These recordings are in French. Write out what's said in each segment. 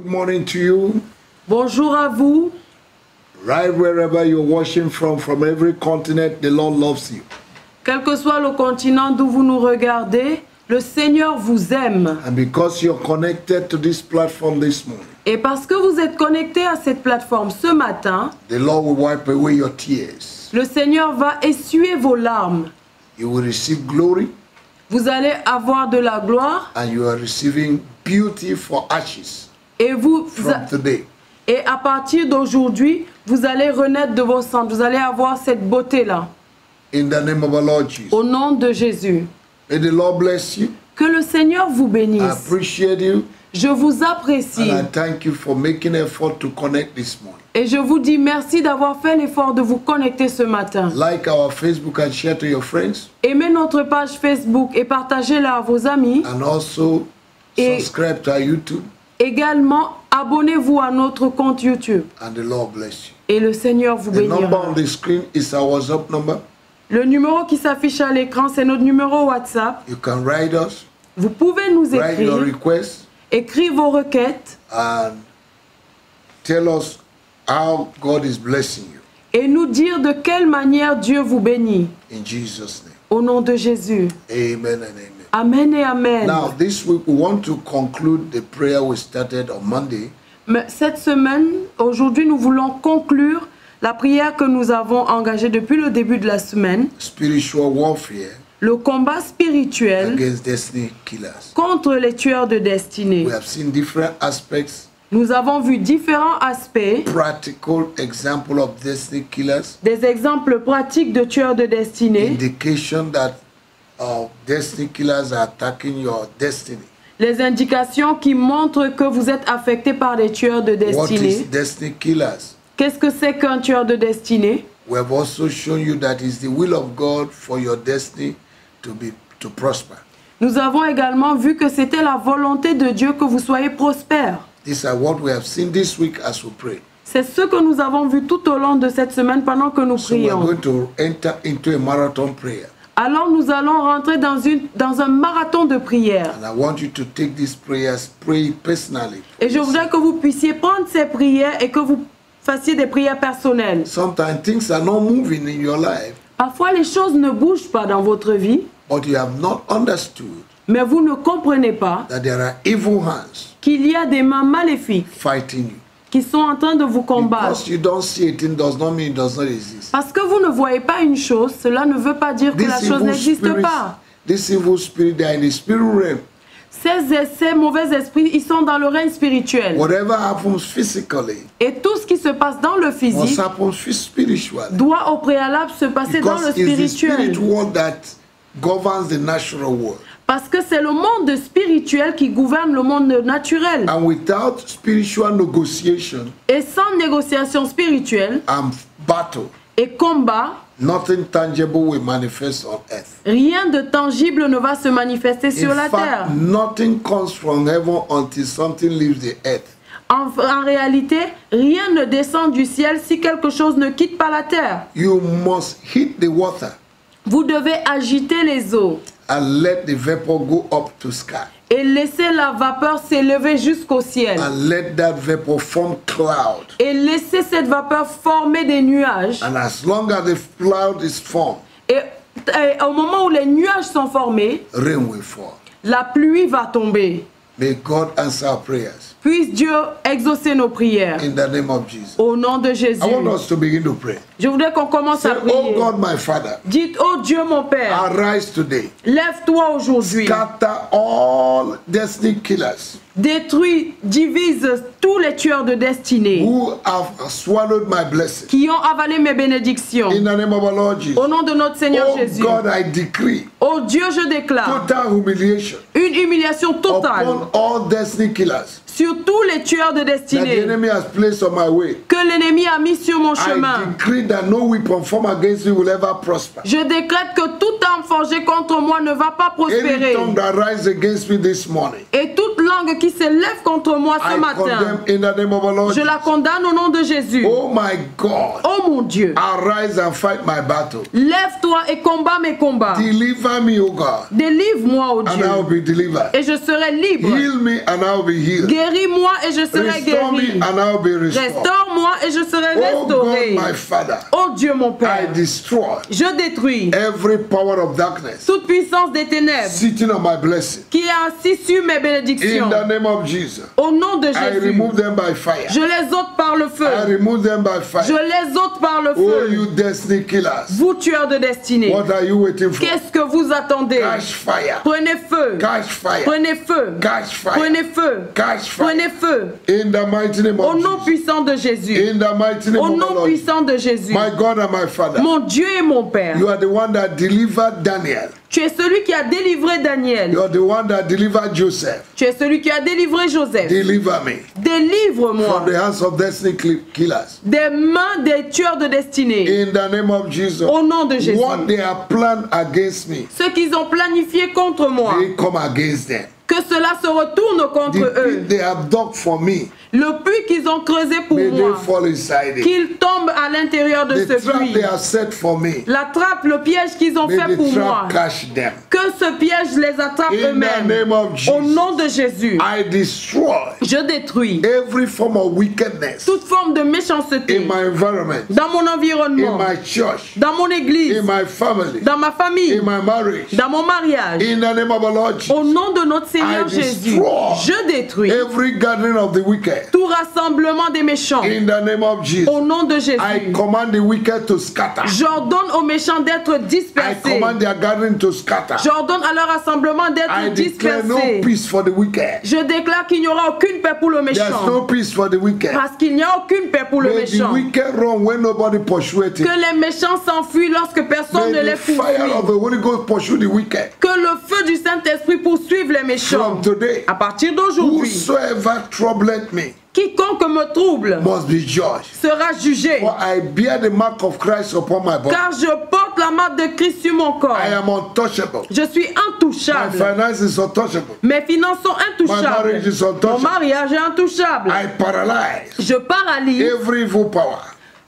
morning to you. Bonjour à vous. Right wherever you're watching from every continent, the Lord loves you. Quel que soit le continent d'où vous nous regardez, le Seigneur vous aime. And because you're connected to this platform this morning, Et parce que vous êtes connecté à cette plateforme ce matin, the Lord will wipe away your tears. le Seigneur va essuyer vos larmes. You will receive glory. Vous allez avoir de la gloire. And you are receiving beauty for ashes Et from today. Et à partir d'aujourd'hui, vous allez renaître de vos cendres. Vous allez avoir cette beauté-là. In the name of our Lord Jesus. Au nom de Jésus. May the Lord bless you. Que le Seigneur vous I bénisse. appreciate you. Je vous apprécie. And I thank you for making effort to connect this morning. Et je vous dis merci d'avoir fait l'effort de vous connecter ce matin. Like our Facebook and share to your friends. Aimez notre page Facebook et partagez-la à vos amis. And also subscribe to our YouTube. Également, abonnez-vous à notre compte YouTube. And the Lord bless you. Et le Seigneur vous The number bénira. on the screen is our WhatsApp number. Le numéro qui s'affiche à l'écran, c'est notre numéro WhatsApp. You can write us. Vous pouvez nous Write your écrire. requests. Écrire vos requêtes. And tell us how God is blessing you. Et nous dire de quelle manière Dieu vous bénit. In Jesus' name. Au nom de Jésus. Amen and amen. Amen et amen. Now, this week we want to conclude the prayer we started on Monday. Mais cette semaine, aujourd'hui, nous voulons conclure la prière que nous avons engagée depuis le début de la semaine. Spiritual warfare Le combat spirituel against destiny killers. contre les tueurs de destinée. We have seen different aspects, Nous avons vu différents aspects, practical example of destiny killers, des exemples pratiques de tueurs de destinée, indication that destiny killers are attacking your destiny. les indications qui montrent que vous êtes affecté par des tueurs de What is destinée. destiny killers? Qu'est-ce que c'est qu'un tueur de destinée? We have also shown you that it's the will of God for your destiny to prosper. Nous avons également vu que c'était la volonté de Dieu que vous soyez prospères. These are what we have seen this week as we pray. C'est ce que nous avons vu tout au long de cette semaine pendant que nous So we are prions. going to enter into a marathon prayer. Alors nous allons rentrer dans un marathon de prière. And I want you to take these prayers, pray personally. Et je voudrais que vous puissiez prendre ces prières et que vous fassiez des prières personnelles. Sometimes things are not moving in your life, Parfois les choses ne bougent pas dans votre vie, but you have not understood mais vous ne comprenez pas that there are evil hands qu'il y a des mains maléfiques fighting you. qui sont en train de vous combattre. Because you don't see it, it does not mean it does not exist. Parce que vous ne voyez pas une chose, cela ne veut pas dire que la chose n'existe pas. This evil spirit, they are in the spirit realm. Ces mauvais esprits, ils sont dans le règne spirituel. Whatever happens physically Et tout ce qui se passe dans le must physique happen spiritually. doit au préalable se passer dans le Because it's the spirit spirituel. world that governs the natural world. Parce que c'est le monde spirituel qui gouverne le monde naturel. And without spiritual negotiation Et sans négociation spirituelle and battle, et combat, nothing tangible will manifest on earth. rien de tangible ne va se manifester sur In la terre. fact, nothing comes from heaven until something leaves the earth. En réalité, rien ne descend du ciel si quelque chose ne quitte pas la terre. You must hit the water Vous devez agiter les eaux and let the vapor go up to sky. et laisser la vapeur s'élever jusqu'au ciel. And let that vapor form cloud. Et laisser cette vapeur former des nuages. And as long as the cloud is formed, Et au moment où les nuages sont formés, rain will fall. la pluie va tomber. May God answer our prayers. Puisse Dieu exaucer nos prières. In the name of Jesus. Au nom de Jésus. I want us to begin to pray. Je voudrais qu'on commence Say, à prier. oh God, my Father, Dites, oh Dieu mon Père, arise today. lève-toi aujourd'hui. Scatter all destiny killers Détruis, divise tous les tueurs de destinée who have swallowed my blessing. qui ont avalé mes bénédictions. In the name of our Lord Jesus. Au nom de notre Seigneur Oh Jésus. God, I decree Oh Dieu, je déclare total humiliation une humiliation totale upon all destiny killers sur tous les tueurs de that the destinée enemy has placed on my way. que l'ennemi a mis sur mon I chemin. decree that no weapon formed against me will ever prosper. Je décrète que toute arme forgée contre moi ne va pas Any prospérer. tongue that rises against me this morning, Et toute langue qui s'élève contre moi ce I matin, condemn in the name of our Lord je la Jesus. condamne au nom de Jésus. Oh my God, Oh mon Dieu, arise and fight my battle. lève-toi et combat mes combats. Deliver me, oh God, Délivre-moi, oh and Dieu, I will be delivered. et je serai libre. Heal me and I will be healed. Guéris Guéris-moi et je serai Restore me guéri. and I'll be restored. Restaure-moi et je serai Oh God, restauré. my Father, Oh Dieu mon I Père, destroy je détruis every power of darkness toute puissance des ténèbres sitting on my blessing. qui est assis sur mes In bénédictions. the name of Jesus, Au nom de I Jésus, remove them by fire. je les ôte par le feu. I remove them by Je fire. les ôte par le Oh, feu. you destiny killers, Vous tueurs de destinée, what are you waiting for? qu'est-ce que vous attendez? Catch fire. Prenez feu. Catch fire. Prenez feu. Catch fire. Prenez feu. Catch fire. Prenez feu. In the mighty name Au of nom Jesus. puissant de Jésus. In the mighty name Au of the nom Lord. puissant de Jésus. My God and my Father, Mon Dieu et mon Père. you are the one that delivered Daniel. Tu es celui qui a délivré Daniel. You are the one that delivered Joseph. Tu es celui qui a délivré Joseph. Deliver me Délivre-moi from the hands of destiny killers. des mains des tueurs de destinée. In the name of Jesus. Au nom de Jésus. What they have planned against me, Ceux qu'ils ont planifié contre moi, they come against them. que cela se retourne contre The eux. pit they have dug for me, Le puits qu'ils ont creusé pour may they moi, fall inside it. qu'ils tombent à l'intérieur de The ce trap puits. they have set for me, La trappe, le piège qu'ils ont may fait pour the moi, trap catch them. que ce piège les attrape In the eux-mêmes. name of Au Jesus, nom de Jésus, I destroy je détruis every form of wickedness toute forme de méchanceté in my environment, dans mon in environnement, my church, dans mon église, in my family, dans ma famille, in my marriage. dans mon mariage. In the name of the Lord Au Jesus, nom de notre Seigneur I Jésus, destroy je détruis every gathering of the wicked. tout rassemblement des méchants. In the name of Jesus, Au nom de I Jésus, command the wicked to scatter. j'ordonne aux méchants d'être I dispersés. command their gathering to scatter. J'ordonne à leur rassemblement I d'être declare no dispersés. peace for the wicked. Je déclare qu'il n'y aura aucune paix pour le There's méchant. no peace for the wicked. Parce qu'il n'y a aucune paix pour le May the méchant. wicked run when nobody pursueth Que it. les méchants s'enfuient lorsque personne ne May les the fire of poursuit. the Holy Ghost pursue the wicked. Que le feu du Saint-Esprit poursuive les méchants. From today, À partir d'aujourd'hui, whosoever troubleth me quiconque me trouble must be judged. sera jugé. For I bear the mark of Christ upon my body. Car je porte la marque de Christ sur mon corps. I am untouchable. Je suis My intouchable. finance is untouchable. Mes finances sont My marriage intouchables. is Mon untouchable. mariage est intouchable. I paralyze Je paralyse every evil power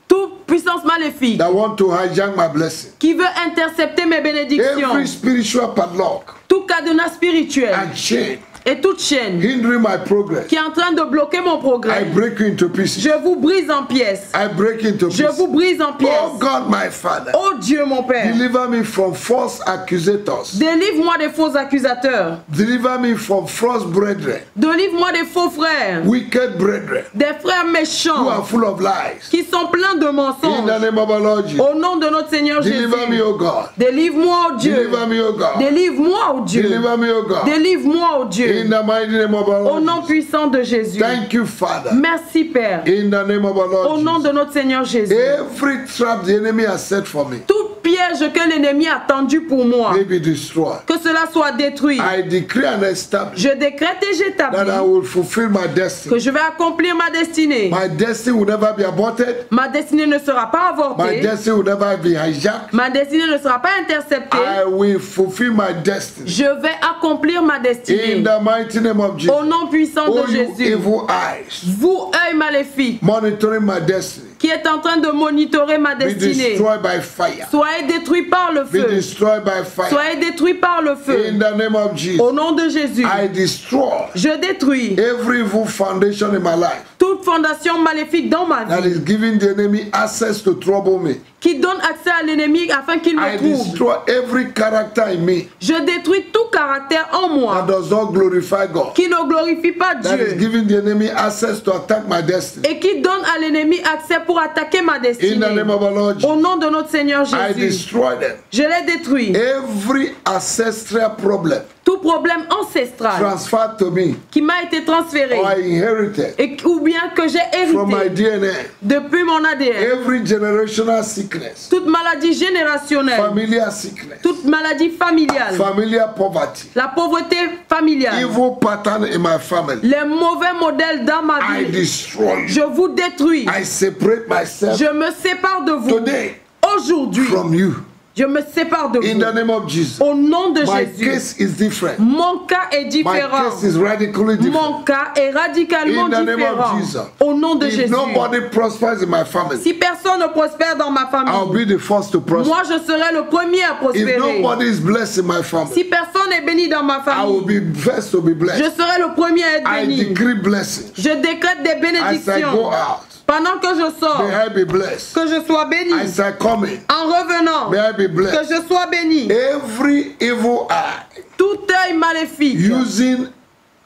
toute puissance maléfique that want to hijack my blessing. qui veut intercepter mes bénédictions. Every spiritual padlock Tout cadenas spirituel and chain et toute chaîne hindering my progress, qui est en train de bloquer mon I progrès. break you into pieces. Je vous brise en pièces. I break into Je pieces. vous brise en Oh pièces. God, my Father, Oh Dieu mon Père, deliver me from false accusators. délivre-moi des faux accusateurs. Deliver me from false brethren, Délivre-moi des faux frères. wicked brethren, Des frères who méchants are full of lies. qui sont pleins de In the mensonges. name of our Lord Jesus, Au nom de notre Seigneur deliver me, Jésus. O God. Délivre-moi, oh Dieu. Deliver me, O God. Délivre-moi, oh Dieu. Deliver me, O God. Délivre-moi, oh In Dieu. the mighty name of our Au Lord nom Jesus. puissant de Jésus. Thank you, Father. Merci, Père. In the name of our Au Lord nom Jesus. de notre Seigneur Jésus. Every trap the enemy has set for me Tout piège que l'ennemi a tendu pour moi, may be destroyed. que cela soit détruit. I decree and establish Je décrète et that I j'établis will fulfill my que destiny. je vais accomplir ma destinée. My destiny will never be aborted. Ma destinée ne sera pas My avortée. destiny will never be hijacked. Ma destinée ne sera pas interceptée. I will fulfill my destiny. Je vais accomplir ma In destinée. the mighty name of Jesus. Au nom puissant Oh, de you Jésus. evil eyes, Vous, œil maléfique, monitoring my destiny, qui est en train de monitorer ma be destinée, destroyed by fire. soyez détruits par le Be feu. destroyed by fire. Soyez détruits par le In feu. the name of Au Jesus, nom de Jésus, I destroy je détruis every evil foundation in my life toute fondation maléfique dans ma that vie is giving the enemy access to trouble me. qui donne accès à l'ennemi afin qu'il me I trouble. destroy every character in me Je détruis tout caractère en that moi does not glorify God, qui ne glorifie pas that is Dieu giving the enemy access to attack my destiny. et qui donne à l'ennemi accès pour attaquer ma In the destinée. name of our Lord Au Jesus, nom de notre Seigneur I Jésus, destroy them. je les détruis. Every ancestral problem Tout problème ancestral transferred to me qui m'a été transféré or I inherited et, ou bien que j'ai from my hérité DNA, depuis mon ADN. every generational sickness, Toute maladie générationnelle, familiar sickness, toute maladie familiale, familiar poverty, la pauvreté familiale, evil pattern in my family, les mauvais modèles dans ma I vie, destroy je you. vous détruis. I separate myself Je me sépare de vous today aujourd'hui from you. Je me sépare de In vous. the name of Jesus. Au nom de My Jésus. case is different. Mon cas est My différent. case is radically different. Mon cas est radicalement In the name of différent. Jesus. Au nom de If Jésus. nobody prospers in my family, Si personne ne prospère dans ma I'll famille, be the first to prosper. moi je serai le premier à If prospérer. nobody is blessed in my Si family, personne n'est béni dans ma I will famille, be first to be je blessed. serai le premier à être I béni. decree blessings. Je décrète des As I go bénédictions. out, Pendant que je sors, may I be blessed. que je sois béni. As I come in, En revenant, may I be que blessed. je sois béni. Every evil eye Tout œil maléfique using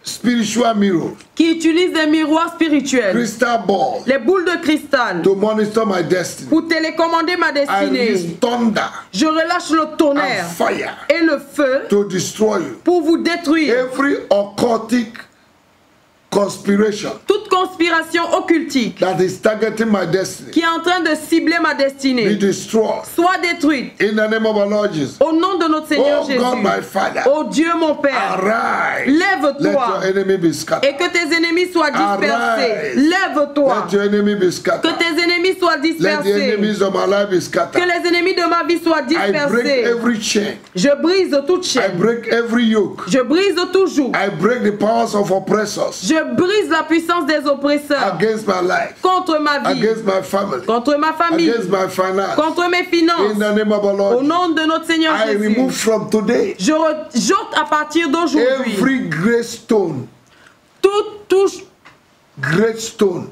spiritual mirrors, qui utilise des miroirs spirituels, crystal balls les boules de cristal, to monitor my destiny. pour télécommander ma I destinée. release thunder Je relâche le and tonnerre fire et le feu to destroy you. pour vous détruire. Every occultic conspiration Toute conspiration occultique that is targeting my destiny qui est en train de cibler ma be destinée destroyed soit détruite. in the name of our Lord Jesus. Au nom de notre Seigneur Oh Jésus. God, my Father, Oh Dieu mon Père, arise. Let lève-toi your enemy be scattered. et que tes ennemis soient dispersés. Arise. Lève-toi. Let your enemy be Que scattered. tes ennemis soient Let the dispersés. enemies of my life be Que scattered. les ennemis de ma vie soient I break dispersés. every chain. Je brise toute I chaîne. break every yoke. Je brise tout joug. I break the powers of oppressors Je brise la puissance des oppresseurs against my life, contre ma vie, against my family, contre ma famille, against my finance. contre mes In finances. the name of our Au Lord, nom de notre Seigneur I remove Jésus, from today je rejette à partir d'aujourd'hui every great stone, great stone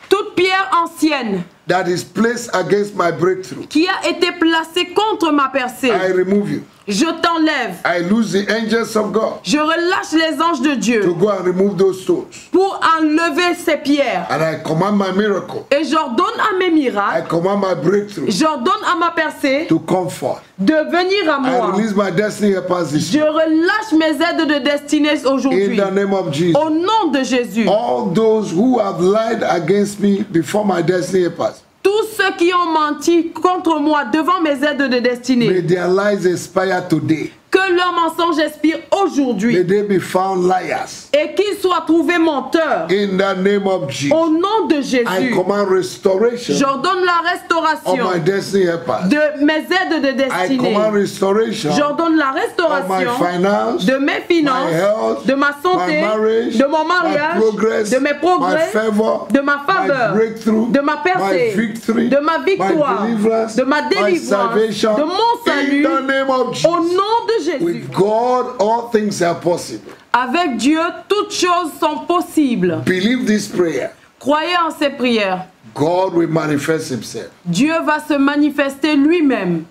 toute pierre ancienne that is placed against my breakthrough. qui a été placée contre ma percée. I remove you. Je t'enlève. I lose the angels of God Je relâche les anges de to Dieu go and remove those stones. pour enlever ces pierres. And I command my miracle. Et j'ordonne à mes I miracles, command my breakthrough j'ordonne à ma percée to come forth. de venir à I moi. release my destiny helpers this Je year. relâche mes aides de destinée In aujourd'hui. the name of Jesus. Au nom de Jésus. All those who have lied against me before my destiny helpers, Tous ceux qui ont menti contre moi devant mes aides de may destinée, their lies expire today. que leur mensonge expire May aujourd'hui they be found liars. et qu'ils soient trouvés menteurs. In the name of Jesus. Au nom de I Jésus, command restoration j'ordonne la of my restauration destiny helpers. de mes aides de I destinée. command restoration J'ordonne la of my restauration finance, de mes my finances, health, de ma santé, my marriage, de mon my mariage, progress, de mes my progrès, favor, de ma faveur, my breakthrough, de ma my percée, victory, de ma victoire, my deliverance, de ma my délivrance, salvation. de mon salut. In the name of Au Jesus. nom de Jésus. With God, all things are possible. Avec Dieu, toutes choses sont possibles. Believe this prayer. Croyez en ces prières. God will manifest himself Dieu va se manifester lui-même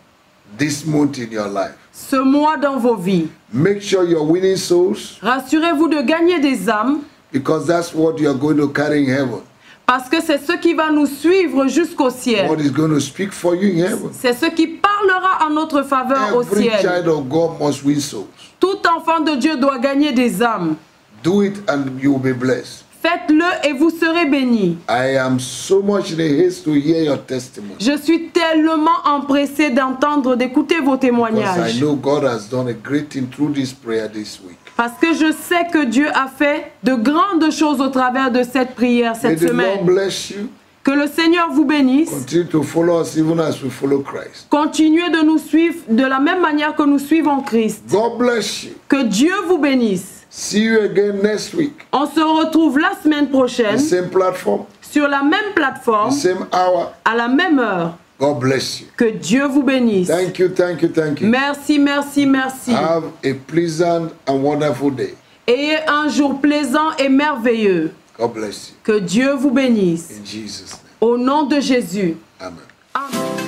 this month in your life. ce mois dans vos vies. Make sure you're winning souls, Rassurez-vous de gagner des âmes because that's what you're going to carry in heaven. parce que c'est ce qui va nous suivre jusqu'au ciel. God is going to speak for you in heaven. C'est ce qui parlera en notre faveur au Every ciel. child of God must win souls. Tout enfant de Dieu doit gagner des âmes. Do it and you will be blessed. Faites-le et vous serez bénis. I am so much in a haste to hear your testimony, Je suis tellement empressé d'entendre, d'écouter vos because I témoignages. know God has done a great thing through this prayer this week. Parce que je sais que Dieu a fait de grandes choses au travers de cette prière May cette the Lord semaine. bless you. Que le Seigneur vous bénisse. Continue to follow us even as we follow Christ. Continuez de nous suivre de la même manière que nous suivons Christ. God bless you. Que Dieu vous bénisse. See you again next week. On se retrouve la semaine The prochaine same platform, sur la même plateforme, the same hour. à la même heure. God bless you. Que Dieu vous bénisse. Thank you, thank you, thank you. Merci, merci, merci. Have a pleasant and wonderful day. Ayez un jour plaisant et merveilleux. God bless you. Que Dieu vous bénisse. In Jesus' name. Au nom de Jésus. Amen. Amen.